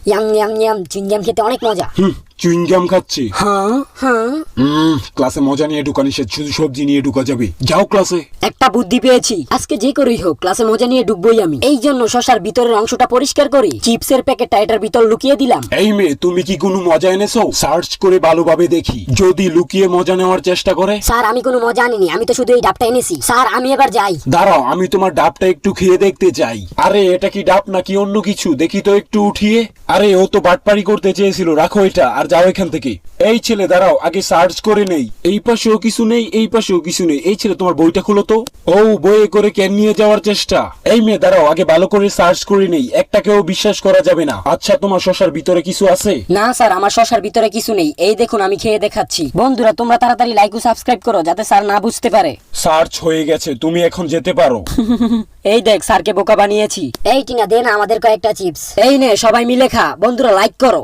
Yam yam yam chewing gum খেতে অনেক মজা। চুইংগাম খাচ্ছে? হ্যাঁ হ্যাঁ। ক্লাসে মজা নিয়ে ঢুকা নিষেধ, শুধু সবজি নিয়ে ঢুকা যাবে। যাও ক্লাসে। একটা বুদ্ধি পেয়েছি, আজকে যে করেই হোক ক্লাসে মজা নিয়ে ঢুকবোই আমি। এই জন্য শশার ভিতরের অংশটা পরিষ্কার করে চিপসের প্যাকেটটা এটার ভিতর লুকিয়ে দিলাম। এই মেয়ে, তুমি কি কোনো মজা এনেছো? সার্চ করে ভালোভাবে দেখি, যদি লুকিয়ে মজা নেওয়ার চেষ্টা করে। স্যার আমি কোনো মজা আনিনি, আমি তো শুধু এই ডাবটা এনেছি। স্যার আমি এবার যাই। দাঁড়াও, আমি তোমার ডাবটা একটু খেয়ে দেখতে চাই। আরে এটা কি ডাব নাকি অন্য কিছু? দেখি তো একটু উঠিয়ে। আরে ও তো বাটপারি করতে চেয়েছিল, রাখো এটা আর যাও এখান থেকে। এই ছেলে দাঁড়াও, আগে সার্চ করে নেই। এই পাশেও কিছু নেই, এই পাশেও কিছু নেই। এই ছেলে তোমার বইটা খুলো তো। ও বইয়ে করে ক্যান নিয়ে যাওয়ার চেষ্টা। এই মেয়ে দাঁড়াও, আগে ভালো করে সার্চ করে নেই, একটাকেও বিশ্বাস করা যাবে না। আচ্ছা, তোমার শশার ভিতরে কিছু আছে? না স্যার, আমার শশার ভিতরে কিছু নেই। এই দেখুন আমি খেয়ে দেখাচ্ছি। বন্ধুরা তোমরা তাড়াতাড়ি লাইক ও সাবস্ক্রাইব করো, যাতে স্যার না বুঝতে পারে। সার্চ হয়ে গেছে, তুমি এখন যেতে পারো। এই দেখ স্যারকে বোকা বানিয়েছি। এই টিনা দে না আমাদের কয়েকটা চিপস। এই নে সবাই মিলে খা। বন্ধুরা লাইক করো।